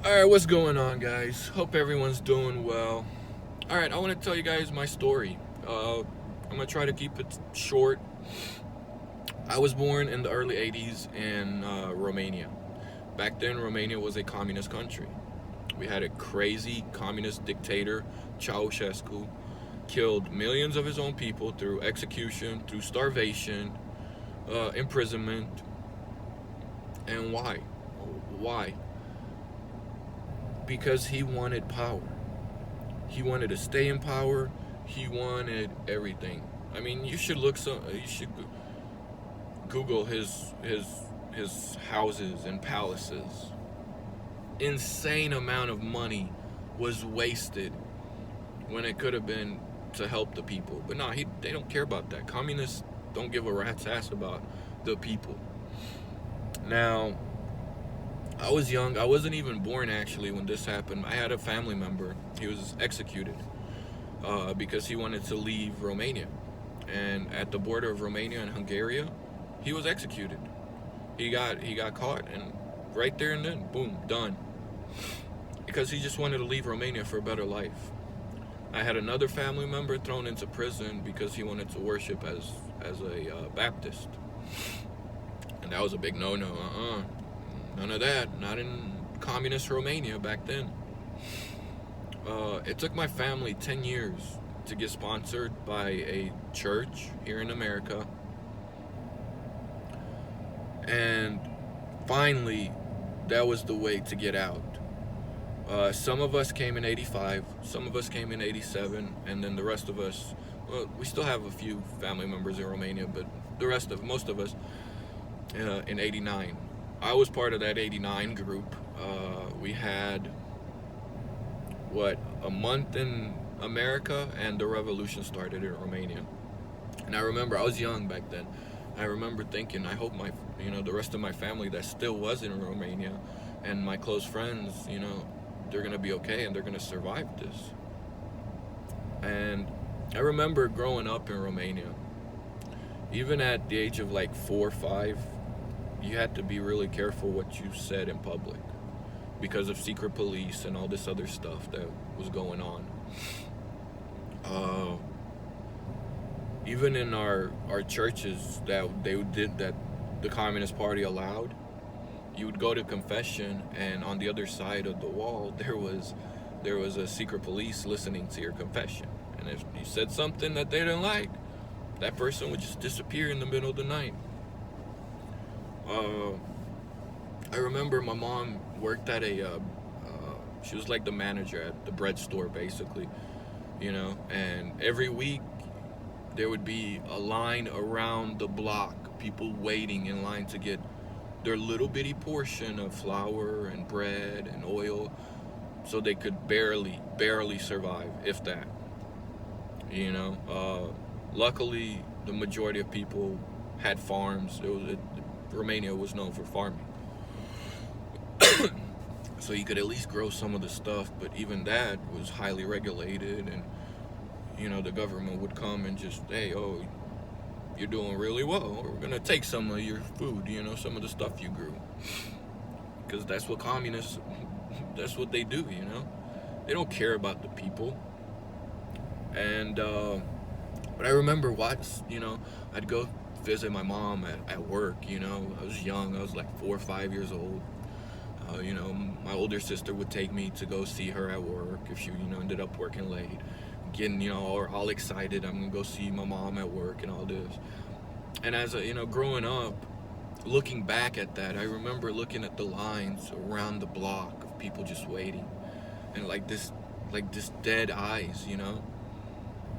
Alright, what's going on, guys? Hope everyone's doing well. Alright, I want to tell you guys my story. I'm going to try to keep it short. I was born in the early 80s in Romania. Back then, Romania was a communist country. We had a crazy communist dictator, Ceausescu, killed millions of his own people through execution, through starvation, imprisonment. And why? Why? Because he wanted power. He wanted to stay in power. He wanted everything. I mean, you should Google his houses and palaces. Insane amount of money was wasted when it could have been to help the people. But no, they don't care about that. Communists don't give a rat's ass about the people. Now, I was young. I wasn't even born actually when this happened. I had a family member. He was executed because he wanted to leave Romania. And at the border of Romania and Hungary, he was executed. He got caught, and right there and then, boom, done. Because he just wanted to leave Romania for a better life. I had another family member thrown into prison because he wanted to worship as a Baptist. And that was a big no-no. None of that. Not in communist Romania back then. It took my family 10 years to get sponsored by a church here in America. And finally, that was the way to get out. Some of us came in 85, some of us came in 87, and then the rest of us, well, we still have a few family members in Romania, but most of us in 89. I was part of that 89 group. We had, a month in America, and the revolution started in Romania. And I remember, I was young back then. I remember thinking, I hope the rest of my family that still was in Romania and my close friends, they're going to be okay and they're going to survive this. And I remember growing up in Romania, even at the age of like 4 or 5, you had to be really careful what you said in public because of secret police and all this other stuff that was going on. Even in our churches that the Communist Party allowed, you would go to confession, and on the other side of the wall there was a secret police listening to your confession. And if you said something that they didn't like, that person would just disappear in the middle of the night. I remember my mom worked at she was like the manager at the bread store, basically, and every week there would be a line around the block, people waiting in line to get their little bitty portion of flour and bread and oil, so they could barely survive, if that. Luckily, the majority of people had farms. Romania was known for farming. So you could at least grow some of the stuff, but even that was highly regulated, and the government would come and just, hey, oh, you're doing really well, we're gonna take some of your food, some of the stuff you grew. Because that's what communists, that's what they do, they don't care about the people. And but I remember I'd go visit my mom at work. I was young, I was like 4 or 5 years old. My older sister would take me to go see her at work if she ended up working late, getting all excited, I'm gonna go see my mom at work and all this. And as growing up, looking back at that, I remember looking at the lines around the block of people just waiting, and like this dead eyes,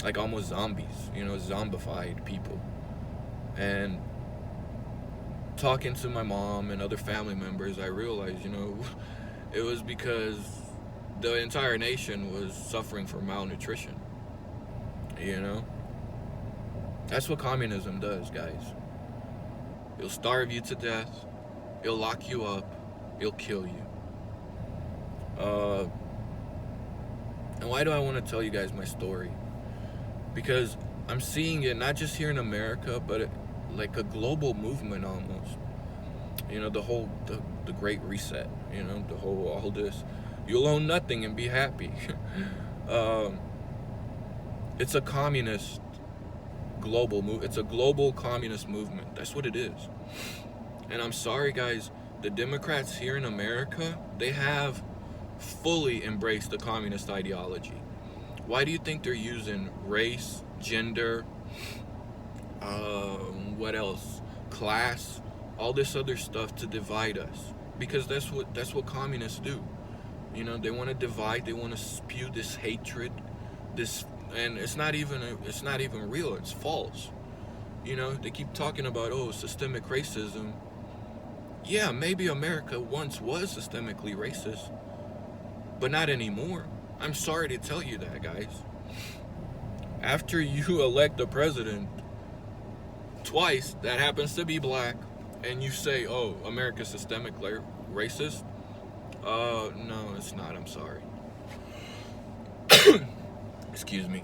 like almost zombies, zombified people. And talking to my mom and other family members, I realized, it was because the entire nation was suffering from malnutrition. That's what communism does, guys. It'll starve you to death, it'll lock you up, it'll kill you. And why do I want to tell you guys my story? Because I'm seeing it not just here in America, but like a global movement almost. the great reset, the whole all this, you'll own nothing and be happy. um, it's a communist global move. It's a global communist movement. That's what it is. And I'm sorry, guys, the Democrats here in America, they have fully embraced the communist ideology. Why do you think they're using race, gender, what else, class, all this other stuff to divide us? Because that's what communists do. They want to divide. They want to spew this hatred, and it's not even real. It's false. They keep talking about, systemic racism. Yeah, maybe America once was systemically racist, but not anymore. I'm sorry to tell you that, guys. After you elect a president twice that happens to be black, and you say, "Oh, America's systemically racist," no, it's not. I'm sorry. Excuse me.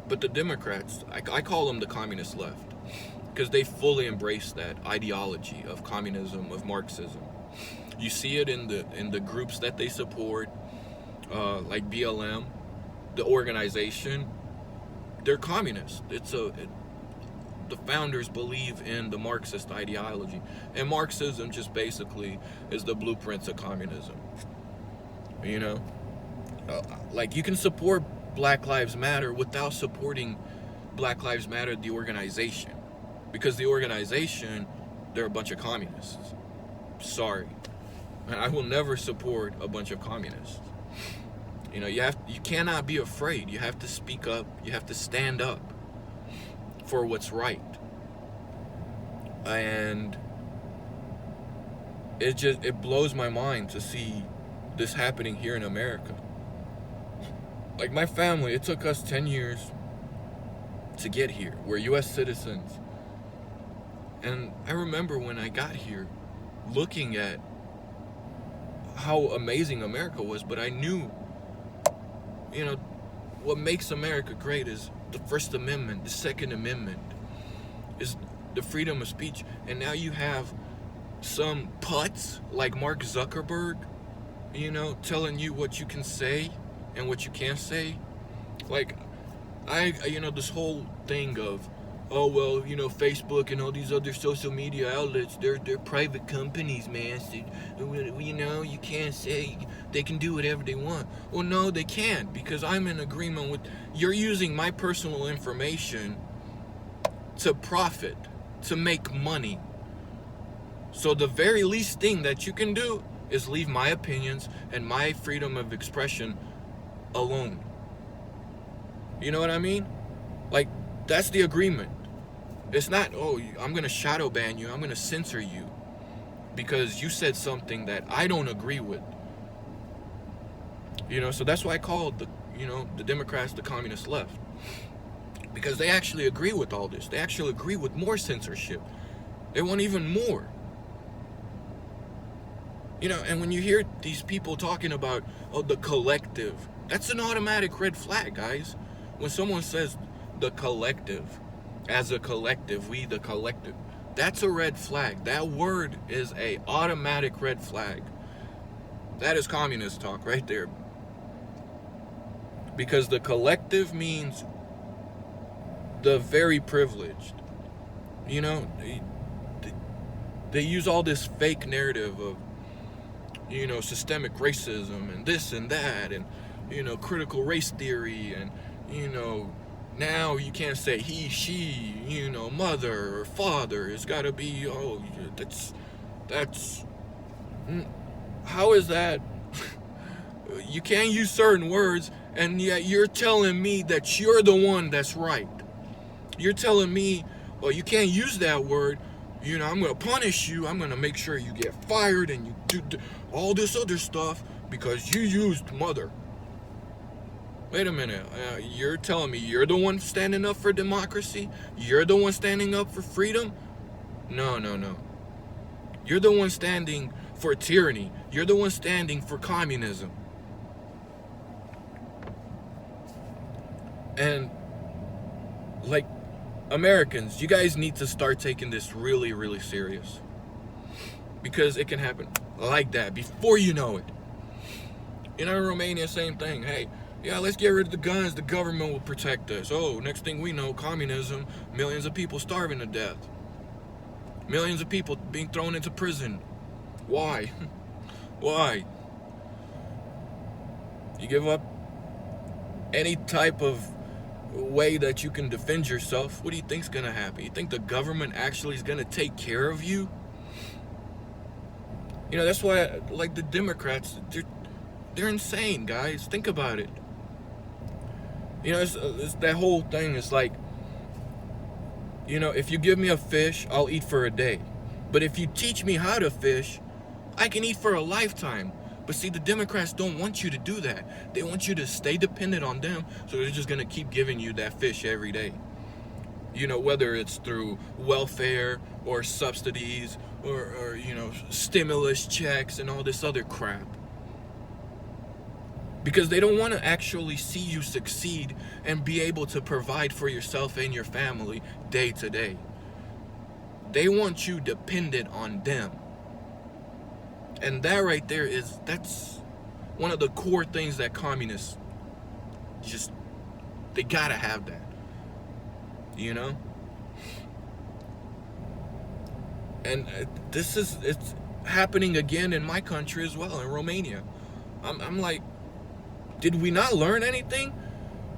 But the Democrats, I call them the communist left, because they fully embrace that ideology of communism, of Marxism. You see it in the groups that they support, like BLM, the organization. They're communist. The founders believe in the Marxist ideology, and Marxism just basically is the blueprints of communism. Like, you can support Black Lives Matter without supporting Black Lives Matter, the organization, because the organization, they're a bunch of communists. Sorry, I will never support a bunch of communists. You cannot be afraid. You have to speak up. You have to stand up for what's right. And it blows my mind to see this happening here in America. Like, my family, it took us 10 years to get here. We're U.S. citizens. And I remember when I got here, looking at how amazing America was, but I knew, what makes America great is the First Amendment, the Second Amendment, is the freedom of speech. And now you have some putz like Mark Zuckerberg, telling you what you can say and what you can't say. Like, this whole thing of, Facebook and all these other social media outlets, they're private companies, man. So, you can't say, they can do whatever they want. Well, no, they can't, because I'm in agreement with, you're using my personal information to profit, to make money. So the very least thing that you can do is leave my opinions and my freedom of expression alone. You know what I mean? Like, that's the agreement. It's not, I'm going to shadow ban you, I'm going to censor you because you said something that I don't agree with. So that's why I called the Democrats the communist left. Because they actually agree with all this. They actually agree with more censorship. They want even more. And when you hear these people talking about, the collective, that's an automatic red flag, guys. When someone says the collective, as a collective, we the collective, that's a red flag. That word is a automatic red flag. That is communist talk right there. Because the collective means the very privileged. They use all this fake narrative of, systemic racism and this and that, and, critical race theory, and, now you can't say he, she, mother or father. It's got to be, that's, how is that? You can't use certain words, and yet you're telling me that you're the one that's right. You're telling me, well, you can't use that word. I'm going to punish you. I'm going to make sure you get fired, and you do all this other stuff because you used mother. Wait a minute. You're telling me you're the one standing up for democracy? You're the one standing up for freedom? No. You're the one standing for tyranny. You're the one standing for communism. And, like, Americans, you guys need to start taking this really, really serious. Because it can happen like that before you know it. In Romania, same thing. Hey, yeah, let's get rid of the guns. The government will protect us. Oh, next thing we know, communism, millions of people starving to death. Millions of people being thrown into prison. Why? Why? You give up any type of way that you can defend yourself, what do you think's gonna happen? You think the government actually is gonna take care of you? You know, that's why, like, the Democrats, they're insane, guys. Think about it. You know, it's that whole thing. It's like, you know, if you give me a fish, I'll eat for a day. But if you teach me how to fish, I can eat for a lifetime. But see, the Democrats don't want you to do that. They want you to stay dependent on them, so they're just going to keep giving you that fish every day. You know, whether it's through welfare or subsidies or you know, stimulus checks and all this other crap. Because they don't want to actually see you succeed and be able to provide for yourself and your family day to day. They want you dependent on them. And that right there that's one of the core things that communists just, they gotta have that. You know? And it's happening again in my country as well, in Romania. I'm like, did we not learn anything?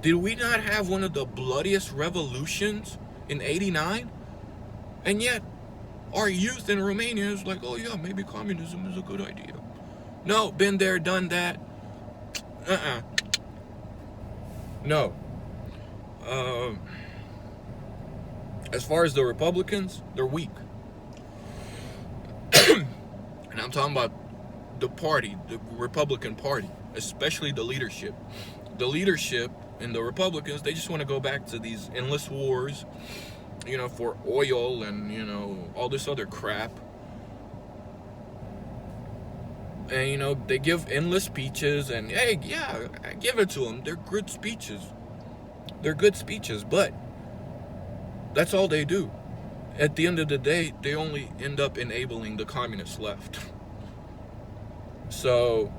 Did we not have one of the bloodiest revolutions in '89? And yet, our youth in Romania is like, oh yeah, maybe communism is a good idea. No, been there, done that. No. As far as the Republicans, they're weak. And I'm talking about the party, the Republican Party, especially the leadership. The leadership and the Republicans, they just want to go back to these endless wars, you know, for oil and, you know, all this other crap. And, you know, they give endless speeches and, hey, yeah, I give it to them. They're good speeches. They're good speeches, but that's all they do. At the end of the day, they only end up enabling the communist left. So,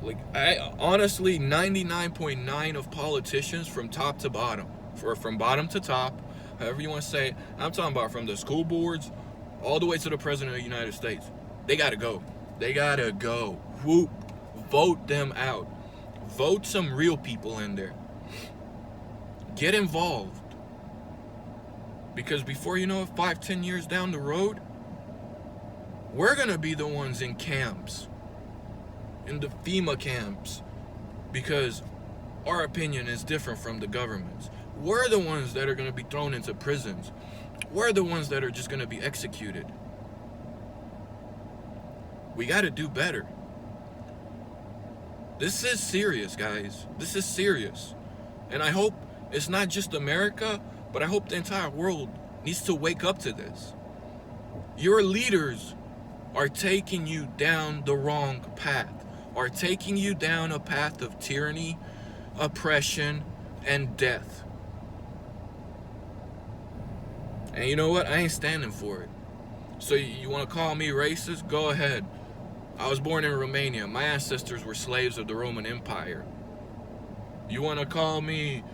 like, I honestly, 99.9 of politicians from top to bottom, from bottom to top, however you want to say it, I'm talking about from the school boards all the way to the president of the United States. They gotta go. They gotta go. Whoop. Vote them out. Vote some real people in there. Get involved. Because before you know it, 5-10 years down the road, we're gonna be the ones in camps, in the FEMA camps, because our opinion is different from the government's. We're the ones that are gonna be thrown into prisons. We're the ones that are just gonna be executed. We gotta do better. This is serious, guys. This is serious. And I hope it's not just America, but I hope the entire world needs to wake up to this. Your leaders are taking you down the wrong path, are taking you down a path of tyranny, oppression, and death. And you know what? I ain't standing for it. So you want to call me racist? Go ahead. I was born in Romania. My ancestors were slaves of the Roman Empire. You want to call me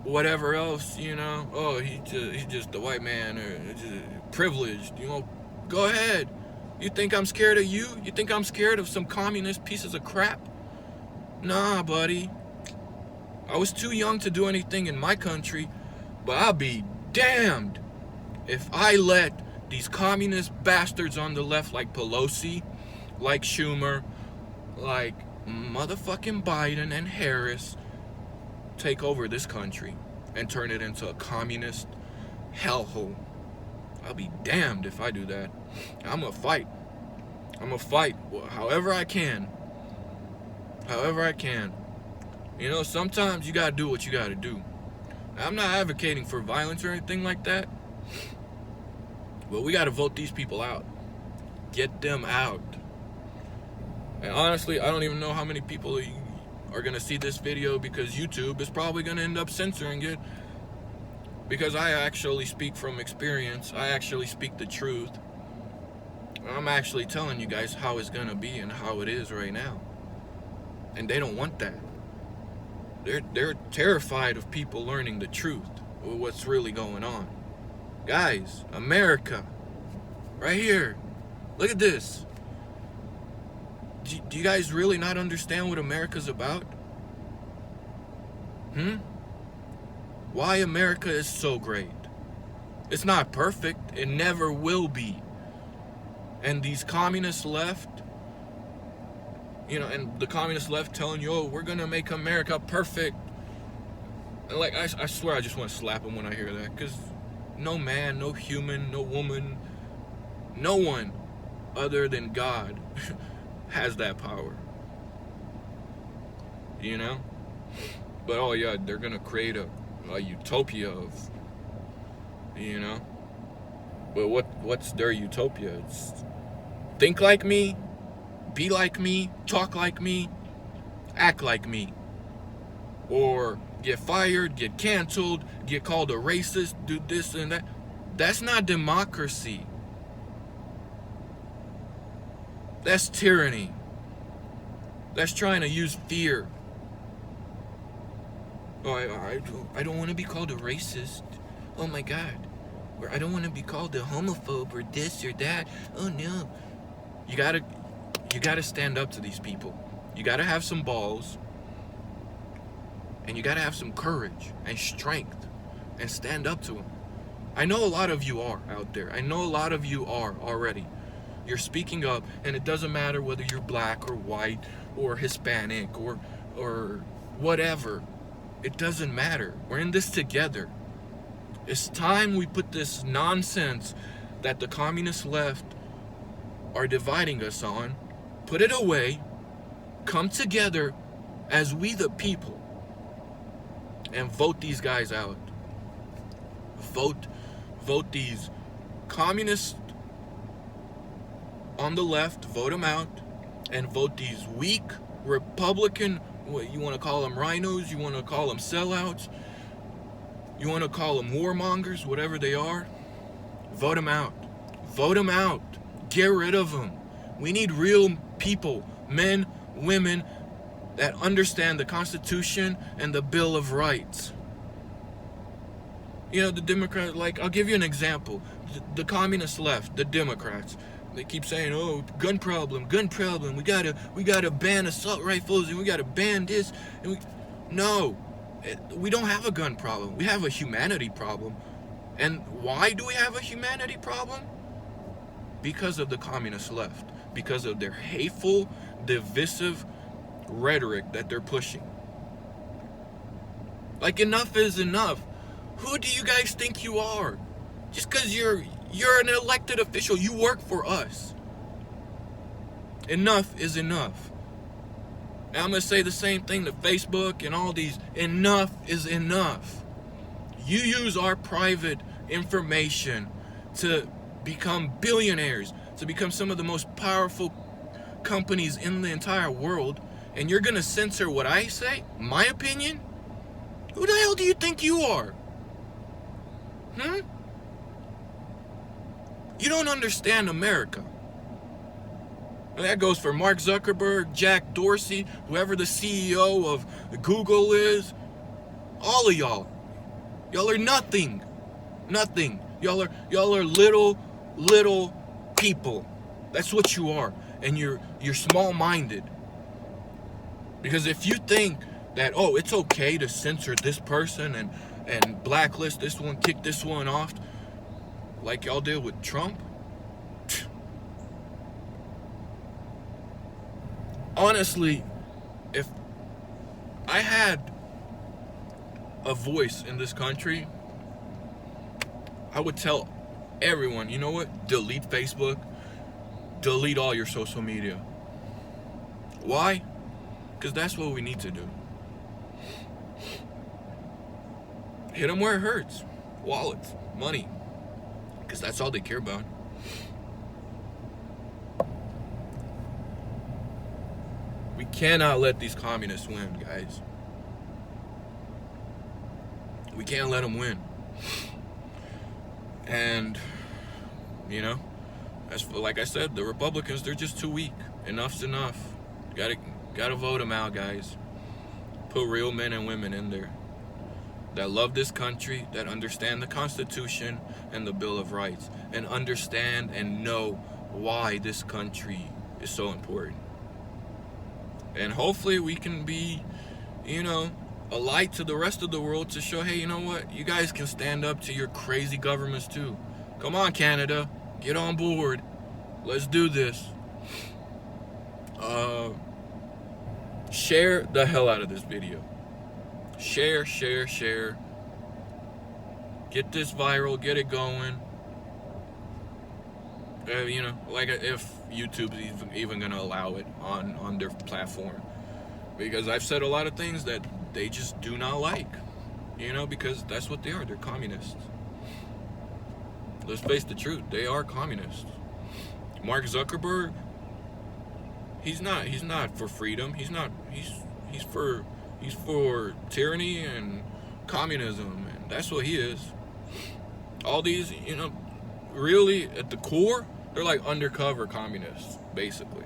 whatever else, you know? Oh, he's just a white man, or just privileged, you know? Go ahead. You think I'm scared of you? You think I'm scared of some communist pieces of crap? Nah, buddy. I was too young to do anything in my country, but I'll be damned if I let these communist bastards on the left, like Pelosi, like Schumer, like motherfucking Biden and Harris, take over this country and turn it into a communist hellhole. I'll be damned if I do that. I'm gonna fight. I'm gonna fight however I can. However I can. You know, sometimes you gotta do what you gotta do. I'm not advocating for violence or anything like that, but we gotta vote these people out. Get them out. And honestly, I don't even know how many people are gonna see this video, because YouTube is probably gonna end up censoring it. Because I actually speak from experience. I actually speak the truth. I'm actually telling you guys how it's gonna be and how it is right now. And they don't want that. They're terrified of people learning the truth, what's really going on. Guys, America, right here. Look at this. Do you guys really not understand what America's about? Why America is so great? It's not perfect. It never will be. And these communist left, and the communist left telling you, oh, we're going to make America perfect. And like, I swear I just want to slap them when I hear that. Because no man, no human, no woman, no one other than God has that power. But oh yeah, they're gonna create a utopia of, but what's their utopia? It's think like me, be like me, talk like me, act like me, or get fired, get canceled, get called a racist, do this and that. That's not democracy. That's tyranny. That's trying to use fear. Oh, I don't want to be called a racist. Oh my God. Or I don't want to be called a homophobe or this or that. Oh no. You gotta stand up to these people. You gotta have some balls. And you gotta have some courage and strength and stand up to them. I know a lot of you are out there. I know a lot of you are already. You're speaking up, and it doesn't matter whether you're black or white or Hispanic or whatever. It doesn't matter. We're in this together. It's time we put this nonsense that the communist left are dividing us on, put it away, come together as we the people, and vote these guys out. Vote these communists on the left, vote them out, and vote these weak Republican, what you want to call them, rhinos, you want to call them sellouts, you want to call them warmongers, whatever they are, vote them out. Vote them out. Get rid of them. We need real people, men, women, that understand the Constitution and the Bill of Rights. The Democrats, like, I'll give you an example. The communist left, the Democrats, they keep saying, oh, gun problem. We gotta ban assault rifles, and we gotta ban this. No, we don't have a gun problem. We have a humanity problem. And why do we have a humanity problem? Because of the communist left. Because of their hateful, divisive rhetoric that they're pushing. Like, enough is enough. Who do you guys think you are? Just because you're an elected official, you work for us. Enough is enough. And I'm going to say the same thing to Facebook and all these. Enough is enough. You use our private information to become billionaires, to become some of the most powerful companies in the entire world, and you're going to censor what I say? My opinion? Who the hell do you think you are? You don't understand America. And that goes for Mark Zuckerberg, Jack Dorsey, whoever the CEO of Google is. All of y'all. Y'all are nothing. Nothing. Y'all are little people. That's what you are. And you're small-minded. Because if you think that, oh, it's okay to censor this person and blacklist this one, kick this one off, like y'all did with Trump. Honestly, if I had a voice in this country, I would tell everyone, you know what? Delete Facebook. Delete all your social media. Why? Because that's what we need to do. Hit them where it hurts. Wallets, money. Because that's all they care about. We cannot let these communists win, guys. We can't let them win. And, you know, as like I said, the Republicans, they're just too weak. Enough's enough. Gotta vote them out, guys. Put real men and women in there that love this country, that understand the Constitution and the Bill of Rights, and understand and know why this country is so important. And hopefully we can be, you know, a light to the rest of the world to show, hey, you know what? You guys can stand up to your crazy governments too. Come on, Canada. Get on board. Let's do this. Share the hell out of this video. Share. Get this viral. Get it going. You know, like if YouTube's even gonna allow it on their platform. Because I've said a lot of things that they just do not like. You know, because that's what they are. They're communists. Let's face the truth. They are communists. Mark Zuckerberg, he's not for freedom. He's for tyranny and communism, and that's what he is. All these, you know, really at the core, they're like undercover communists, basically.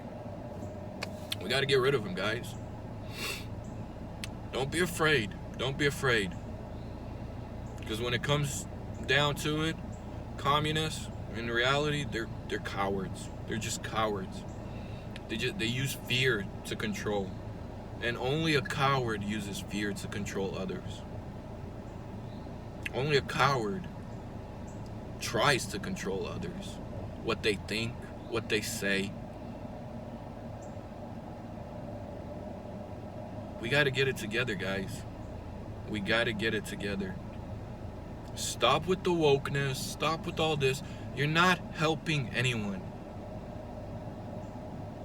We got to get rid of them, guys. Don't be afraid. Don't be afraid. Because when it comes down to it, communists, in reality, they're cowards. They're just cowards. They use fear to control. And only a coward uses fear to control others. Only a coward tries to control others. What they think, what they say. We got to get it together, guys. We got to get it together. Stop with the wokeness. Stop with all this. You're not helping anyone.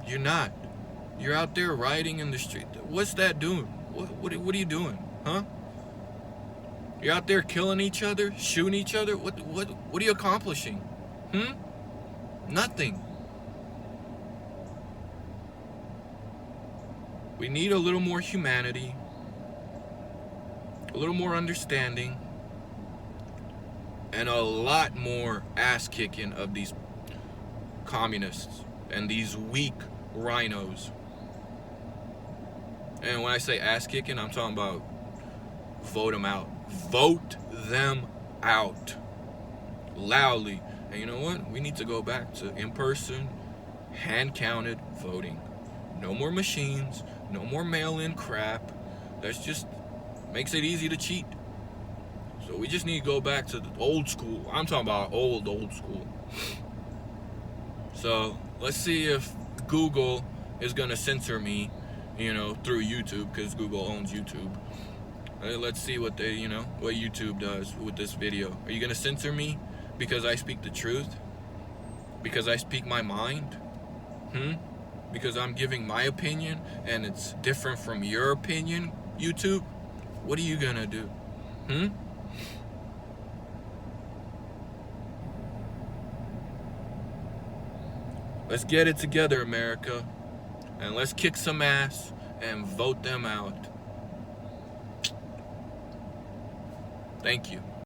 You're not. You're out there riding in the street. What's that doing? What are you doing? Huh? You're out there killing each other, shooting each other. What are you accomplishing? Nothing. We need a little more humanity, a little more understanding, and a lot more ass kicking of these communists and these weak rhinos. And when I say ass kicking, I'm talking about vote them out. Vote them out loudly. And you know what? We need to go back to in-person, hand-counted voting. No more machines, no more mail-in crap. That's just makes it easy to cheat. So we just need to go back to the old school. I'm talking about old school. So let's see if Google is gonna censor me, you know, through YouTube, because Google owns YouTube. Let's see what what YouTube does with this video. Are you gonna censor me because I speak the truth? Because I speak my mind? Because I'm giving my opinion and it's different from your opinion, YouTube? What are you gonna do? Let's get it together, America. And let's kick some ass and vote them out. Thank you.